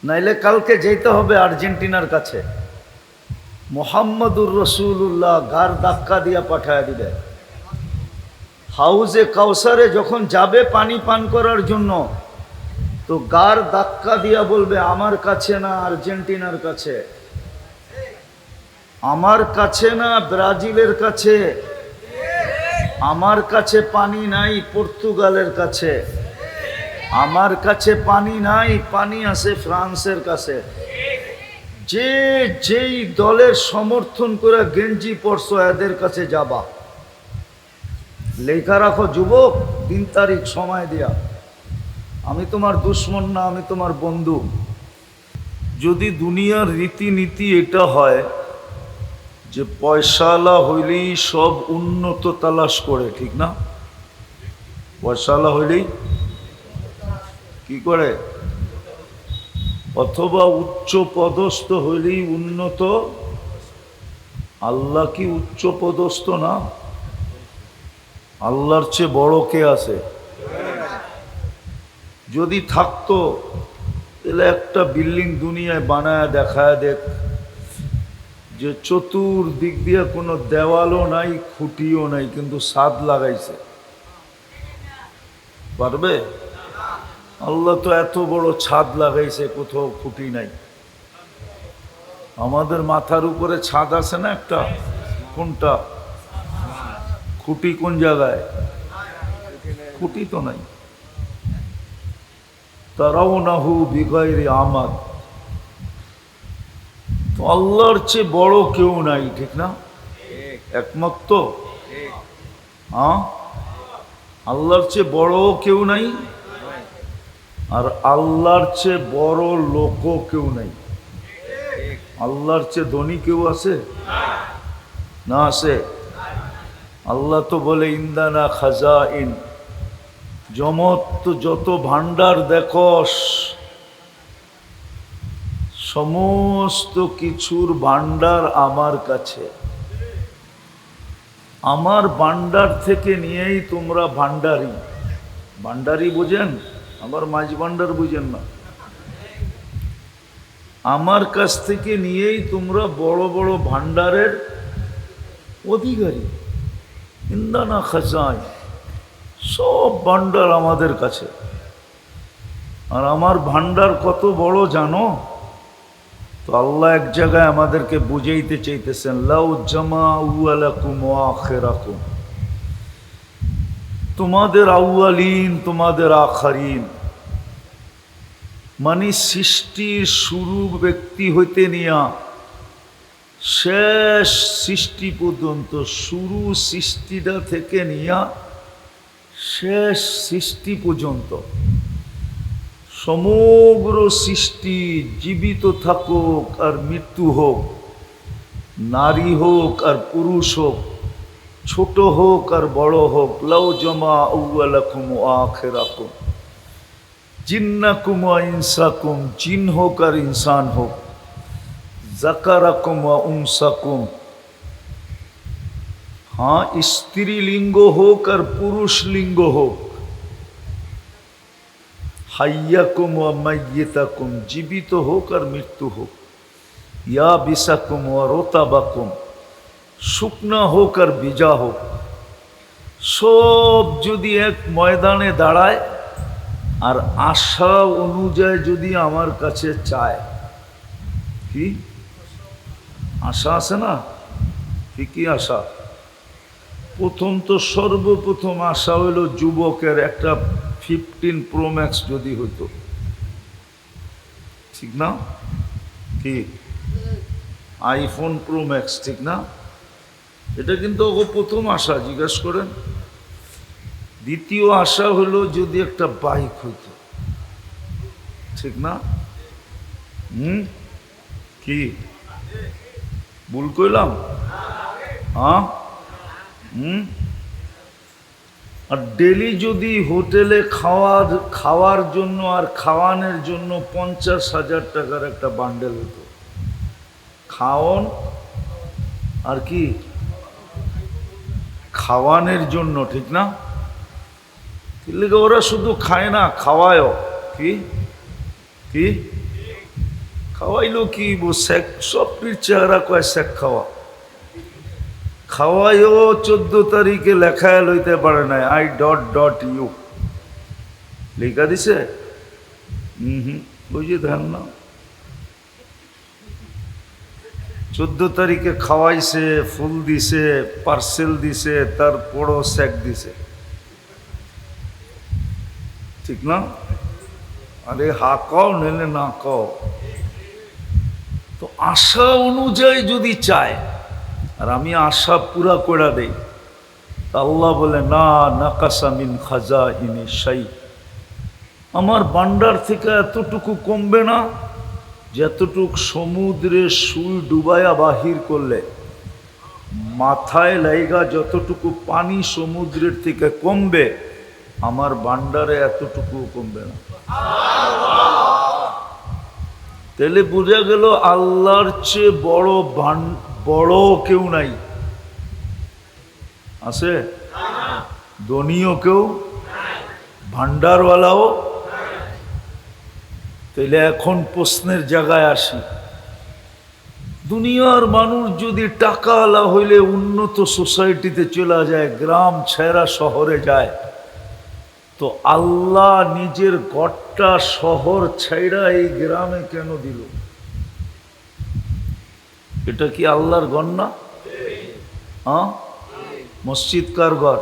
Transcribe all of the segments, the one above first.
নাইলে কালকে যেতে হবে আর্জেন্টিনার কাছে। মোহাম্মদুর রসুল্লাহ গার ধাক্কা দিয়া পাঠায় দিবে। হাউজে কাউসারে যখন যাবে পানি পান করার জন্য, তো গার ধাক্কা দিয়া বলবে আমার কাছে না আর্জেন্টিনার কাছে, আমার কাছে না ব্রাজিলের কাছে, আমার কাছে পানি নাই পর্তুগালের কাছে, আমার কাছে পানি নাই, পানি আছে ফ্রান্সের কাছে। যে যেই দলের সমর্থন করে গেঞ্জি পরছো এদের কাছে যাবা। লেখা রাখো যুবক, 3 তারিখ সময় দিয়া। আমি তোমার দুশ্মন না, আমি তোমার বন্ধু। যদি দুনিয়ার রীতিনীতি এটা হয় যে পয়সাওয়ালা হইলেই সব উন্নত তালাশ করে, ঠিক না? পয়সাওয়ালা হইলেই কি করে? অথবা উচ্চ পদস্থ হইলেই উন্নত। আল্লাহ কি উচ্চ পদস্থ না? আল্লাহর চেয়ে বড় কে আছে? যদি থাকতো তাহলে একটা বিল্ডিং দুনিয়ায় বানায় দেখায় দেখ যে চতুর্দিক দিয়ে কোনো দেওয়ালও নাই, খুঁটিও নাই, কিন্তু ছাদ লাগাইছে। পারবে? আল্লাহ তো এত বড় ছাদ লাগাইছে, কোথাও খুঁটি নাই। আমাদের মাথার উপরে ছাদ আছে না একটা, কোনটা? খুঁটি কোন জায়গায়? খুঁটি তো নাই। তারাউনাহু বিগাইরি আমাদ। তো আল্লাহর চেয়ে বড় কেউ নাই, ঠিক না? একমত তো? হ্যাঁ, আল্লাহর চেয়ে বড় কেউ নাই, আর আল্লাহর চেয়ে বড় লোকও কেউ নাই। আল্লাহর চেয়ে ধনী কেউ আছে? না আছে? আল্লাহ তো বলে ইন্দানা খাজাইন, যত ভান্ডার দেখস সমস্ত কিছুর ভান্ডার আমার কাছে। আমার ভান্ডার থেকে নিয়েই তোমরা ভান্ডারি। ভান্ডারি বুঝেন? আবার মাঝ ভান্ডার বুঝেন না। আমার কাছ থেকে নিয়েই তোমরা বড় বড় ভান্ডারের অধিকারী। ইন্দানা খাজাইন, সব ভান্ডার আমাদের কাছে। আর আমার ভান্ডার কত বড় জানো? তো আল্লাহ এক জায়গায় আমাদেরকে বুঝাইতে চাইতেছেন, লাউ জামাউ আলাকুম ওয়া আখিরাকুম, তোমাদের আউয়ালিন তোমাদের আখারিন, মানে সৃষ্টির শুরু ব্যক্তি হইতে নিয়া শেষ সৃষ্টি পর্যন্ত, শুরু সৃষ্টিটা থেকে নিয়া শেষ সৃষ্টি পর্যন্ত সমগ্র সৃষ্টি, জীবিত থাকুক আর মৃত্যু হোক, নারী হোক আর পুরুষ হোক, ছোট হোক আর বড় হোক, লাউ জামা আউয়ালাকুম ওয়া আখিরাকুম, জিন্নাকুম ওয়া ইনসাকুম, জিন হোক আর ইনসান হোক, যাকারাকুম ওয়া উনসাকুম, হ্যাঁ স্ত্রীলিঙ্গ হোক আর পুরুষ লিঙ্গ হোক, হাইয়াকুম ওয়া মাইয়িতাকুম, জীবিত হোক আর মৃত্যু হোক, ইয়াবিসাকুম ওয়া রতাবাকুম, শুকনা হোক আর ভিজা হোক, সব যদি এক ময়দানে দাঁড়ায় আর আশা অনুযায়ী যদি আমার কাছে চায়, কি আশা আছে না? কি আশা? প্রথম তো সর্বপ্রথম আশা হইল যুবকের একটা 15 Pro Max যদি হইতো, ঠিক না? কি iPhone Pro Max, ঠিক না? এটা কিন্তু প্রথম আশা, জিজ্ঞেস করেন। দ্বিতীয় আশা হলো যদি একটা বাইক হইতো, ঠিক না? কি ভুল কইলাম? হ্যাঁ। আর ডেলি যদি হোটেলে খাওয়ার জন্য আর খাওয়ানোর জন্য 50,000 টাকার একটা বান্ডেল হতো, খাওয়ান আর কি খাওয়ানোর জন্য, ঠিক না? ওরা শুধু খায় না, খাওয়ায়ও। কি কি খাওয়াইলো কি শেখ সবটির চেহারা কয় শেখ খাওয়া খাওয়াইও 14 তারিখে লেখায় লইতে পারে নাই I.ইউ লেখা দিছে বুঝে ধ্যান না 14 তারিখে খাওয়াইছে ফুল দিছে পার্সেল দিছে তারপরও শেক দিছে ঠিক না আরে হা কও নেলে না কও তো আশা অনুযায়ী যদি চায় আর আমি আশা পুরা করে দেই আল্লাহ বলে না নাকাসা মিন খাজাইনি শাই আমার ভান্ডার থেকে এতটুকু কমবে না যতটুক সমুদ্রে সুই ডুবায়া বাহির করলে মাথায় লাইগা যতটুকু পানি সমুদ্রের থেকে কমবে আমার ভান্ডারে এতটুকু কমবে না তাহলে বোঝা গেল আল্লাহর চেয়ে বড় কেউ নাই আছে ধনীও কেউ ভান্ডারওয়ালাও তাহলে এখন প্রশ্নের জায়গায় আসি দুনিয়ার মানুষ যদি টাকাওয়ালা হইলে উন্নত সোসাইটিতে চলে যায় গ্রাম ছেড়া শহরে যায় তো আল্লাহ নিজের ঘরটা শহর ছেড়া এই গ্রামে কেন দিল এটা কি আল্লাহর ঘর না হ্যাঁ মসজিদ কার ঘর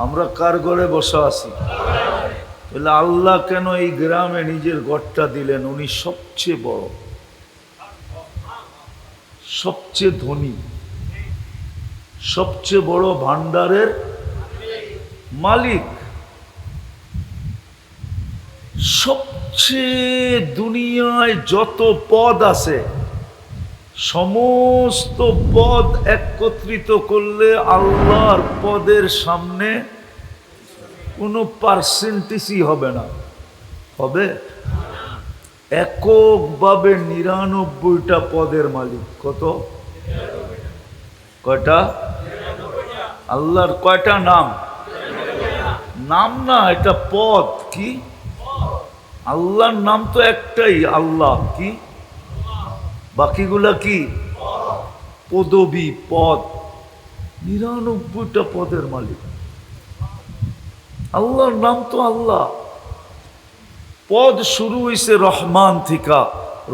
আমরা কার ঘরে বসা আছি তাহলে আল্লাহ কেন এই গ্রামে নিজের ঘরটা দিলেন উনি সবচেয়ে বড় সবচেয়ে ধনী সবচেয়ে বড় ভান্ডারের মালিক সবচেয়ে দুনিয়ায় যত পদ আছে সমস্ত পদ একত্রিত করলে আল্লাহর পদের সামনে কোনো পার্সেন্টেজই হবে না হবে এককভাবে 99টা পদের মালিক কত কয়টা আল্লাহর কয়টা নাম নাম না এটা পদ কি আল্লাহর নাম তো একটাই আল্লাহ কি বাকিগুলা কি পদবী পদ 99টা পদের মালিক আল্লাহর নাম তো আল্লাহ পদ শুরু হইছে রহমান থিকা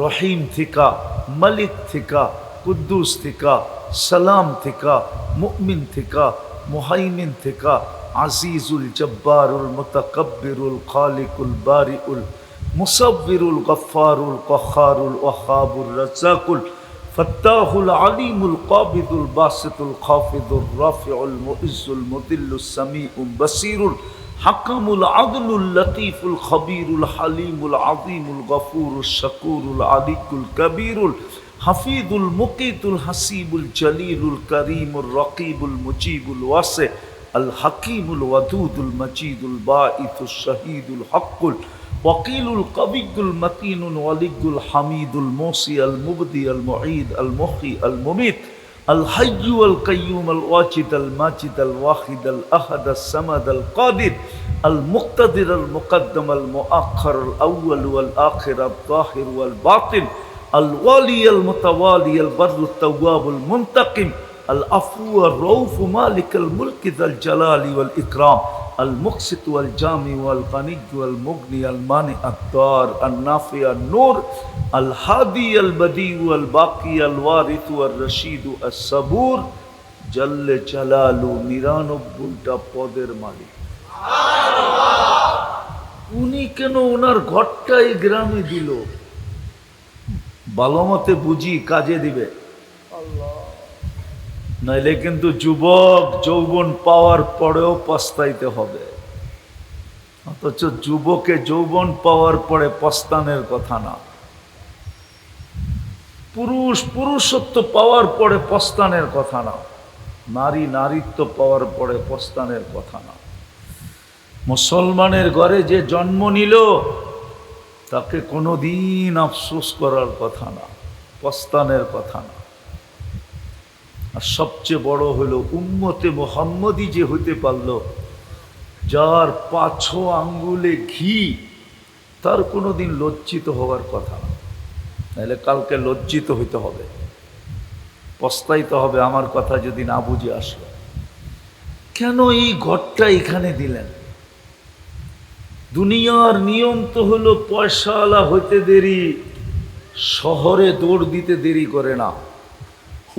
রহিম থিকা মালিক থিকা কুদ্দুস থিকা সালাম থিকা মুমিন থিকা মুহাইমিন থিকা আজিজুল জব্বারুল মুতাকাব্বিরুল খালিকুল বারিউল মুসাব্বিরুল গফফারুল কখারুল ওয়াহাবুর রাজ্জাকুল ফাত্তাহুল আলিমুল কাবিদুল বাসিতুল খাফিদুর রাফিউল মুইজ্জুল মুদিল্লুস সামিউল বাসিরুল হাকামুল আদলুল লতীফুল খবীরুল হালিমুল আযীমুল গফুরুশ শাকুরুল আলিকুল কবীরুল হাফিজুল মুকিতুল হাসিবুল জলিলুল করিমুর রকিবুল মুজিবুল ওয়াসি আল হাকিমুল ওয়াদুদুল মজিদুল বাঈথুশ শাহীদুল হকুল ওয়াকিলুল কবিয়ুল মতিনুল ওয়ালিয়ুল হামিদুল মুসি আল মুবদি আল মুঈদ আল মুহয়ি আল মুমীত الحي والقيوم الواجد الماجد الواحد الأحد الصمد القادر المقتدر المقدم المؤخر الأول والآخر الظاهر والباطن الوالي المتوالي البر التواب المنتقم العفو الرؤوف مالك الملك ذا الجلال والإكرام المقسط والجامع والغني والمغني المانع الضار النافع النور الهادي البديع الباقي الوارث والرشيد الصبور جل جلاله 99টা পদের মালিক উনি কেন ওনার ঘরটাই গ্রামে দিল ভালো মতে বুঝি কাজে দিবে নাইলে কিন্তু যুবক যৌবন পাওয়ার পরেও পস্তাইতে হবে অথচ যুবকে যৌবন পাওয়ার পরে পস্তানের কথা না পুরুষত্ব পাওয়ার পরে পস্তানের কথা না নারীত্ব পাওয়ার পরে পস্তানের কথা না মুসলমানের ঘরে যে জন্ম নিল তাকে কোনোদিন আফসোস করার কথা না পস্তানের কথা না আর সবচেয়ে বড় হলো উম্মতে মুহাম্মদী যে হতে পারল যার 5 আঙ্গুলে ঘি তার কোনোদিন লজ্জিত হওয়ার কথা না নাহলে কালকে লজ্জিত হইতে হবে, পস্তাইতে হবে আমার কথা যদি না বুঝে আসলো। কেন এই ঘরটা এখানে দিলেন? দুনিয়ার নিয়ম তো হলো পয়সাওয়ালা হইতে দেরি, শহরে দৌড় দিতে দেরি করে না,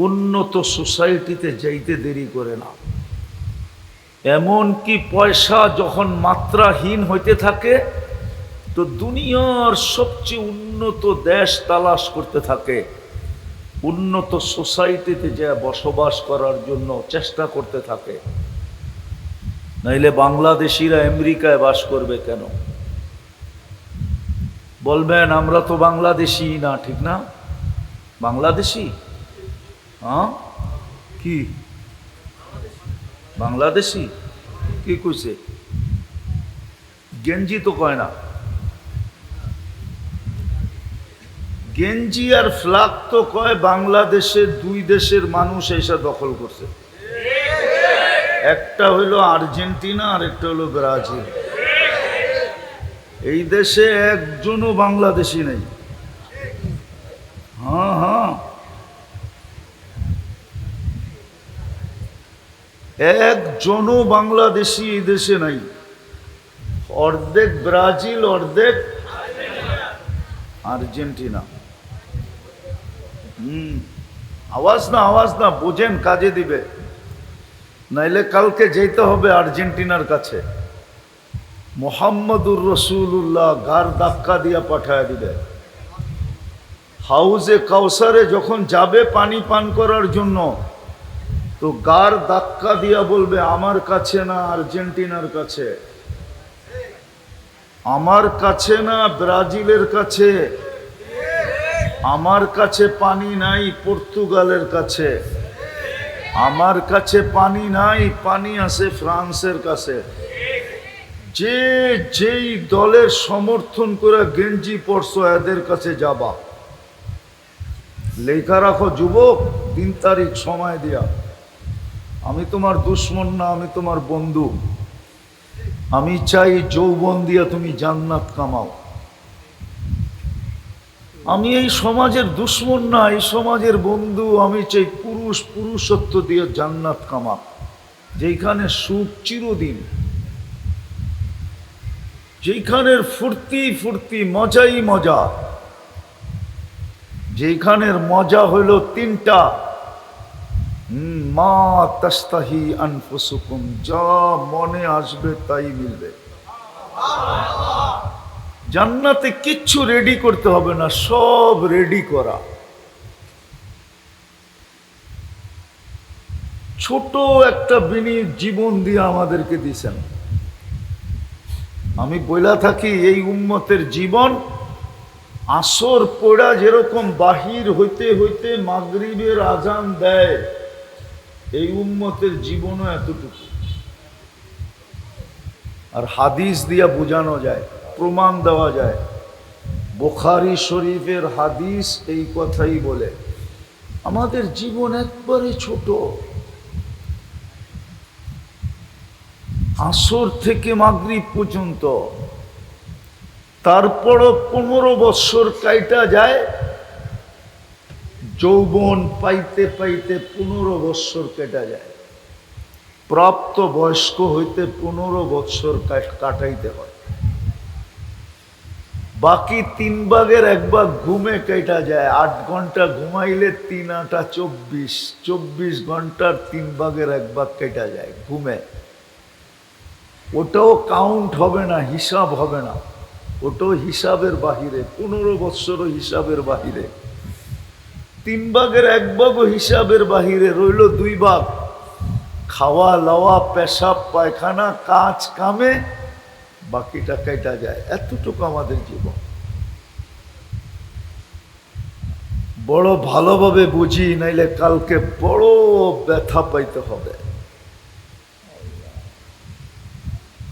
উন্নত সোসাইটিতে যাইতে দেরি করে না। এমন কি পয়সা যখন মাত্রাহীন হইতে থাকে তো দুনিয়ার সবচেয়ে উন্নত দেশ তালাশ করতে থাকে, উন্নত সোসাইটিতে যা বসবাস করার জন্য চেষ্টা করতে থাকে। নাইলে বাংলাদেশিরা আমেরিকায় বাস করবে কেন? বলবেন আমরা তো বাংলাদেশি না, ঠিক না? বাংলাদেশি? হ্যাঁ, কি বাংলাদেশি? কি কইছে? গেঞ্জি তো কয় না, গেঞ্জি আর ফ্ল্যাগ তো কয় বাংলাদেশের দুই দেশের মানুষ এসে দখল করছে। একটা হইলো আর্জেন্টিনা আর একটা হলো ব্রাজিল। এই দেশে একজনও বাংলাদেশি নেই। হ্যাঁ হ্যাঁ, একজনও বাংলাদেশি এই দেশে নাই। অর্ধেক ব্রাজিল, অর্ধেক আর্জেন্টিনা। আওয়াজ না, আওয়াজ না, বোঝেন, কাজে দিবে। নাইলে কালকে যেতে হবে আর্জেন্টিনার কাছে, মোহাম্মদুর রসুল্লাহ গার ধাক্কা দিয়া পাঠায় দিবে। হাউজে কাউসারে যখন যাবে পানি পান করার জন্য, তো গার ধাক্কা দিয়া বলবে আমার কাছে না আর্জেন্টিনার কাছে, আমার কাছে না ব্রাজিলের কাছে, আমার কাছে পানি নাই পর্তুগালের কাছে, আমার কাছে পানি নাই, পানি আছে ফ্রান্সের কাছে। যে যেই দলের সমর্থন করে গেঞ্জি পরছো এদের কাছে যাবা। লেখা রাখো যুবক, 3 তারিখ সময় দিয়া। আমি তোমার দুশ্মন না, আমি তোমার বন্ধু। আমি চাই যৌবন দিয়া তুমি জান্নাত কামাও। আমি এই সমাজের দুশ্মন না, এই সমাজের বন্ধু। আমি চাই পুরুষ পুরুষত্ব দিয়ে জান্নাত কামা, যেখানে সুখ চিরদিন, যেখানের ফুর্তি ফুর্তি, মজাই মজা, যেখানের মজা হইল 3টা, মা তাস্তাহি আনফুসুকুম, যা মনে আসবে তাই মিলবে। জান্নাতে কিচ্ছু রেডি করতে হবে না, সব রেডি করা। ছোট একটা বিনীত জীবন দিয়ে আমাদেরকে দিছেন। আমি বইলা থাকি এই উম্মতের জীবন আসর পড়া যেরকম বাহির হইতে হইতে মাগরিবের আজান দেয়, এই উম্মতের জীবনও এতটুকু। আর হাদিস দিয়া বোঝানো যায়, প্রমাণ দেওয়া যায়। বুখারী শরীফের হাদিস এই কথাই বলে, আমাদের জীবন একবারে ছোট। আসর থেকে মাগরিব পর্যন্ত, তারপরও 15 বৎসর কাইটা যায়। যৌবন পাইতে পাইতে 15 বৎসর কেটে যায়। প্রাপ্ত বয়স্ক হইতে 15 বৎসর কাটাইতে হয়। বাকি 3 ভাগের 1 ভাগ ঘুমে কেটে যায়। 8 ঘন্টা ঘুমাইলে 3 8 24, 24 ঘন্টার 3 ভাগের 1 ভাগ কেটে যায় ঘুমে। ওটাও কাউন্ট হবে না, হিসাব হবে না, ওটাও হিসাবের বাহিরে। 15 বৎসরও হিসাবের বাহিরে। 3 ভাগের 1 ভাগও হিসাবের বাহিরে, রইল 2 ভাগ। খাওয়া লওয়া, পেশাব পায়খানা, কাজ কামে বাকিটা কেটে যায়। এতটুকু আমাদের জীবন। বড় ভালোভাবে বুঝি, নাইলে কালকে বড় ব্যথা পাইতে হবে।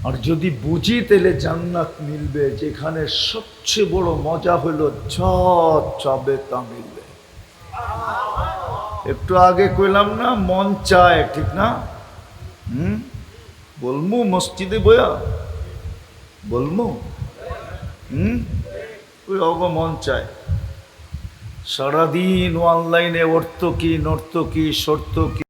আর যদি বুঝি তাহলে জান্নাত মিলবে, যেখানে সবচেয়ে বড় মজা হলো যা চাবে তা মিলবে। একটু আগে কইলাম না, মন চায়, ঠিক না? বলমু মসজিদে বয়া, বলমু ওই অগ মন চায়। সারাদিন অনলাইনে অর্থ কি নর্তকী সর্তকী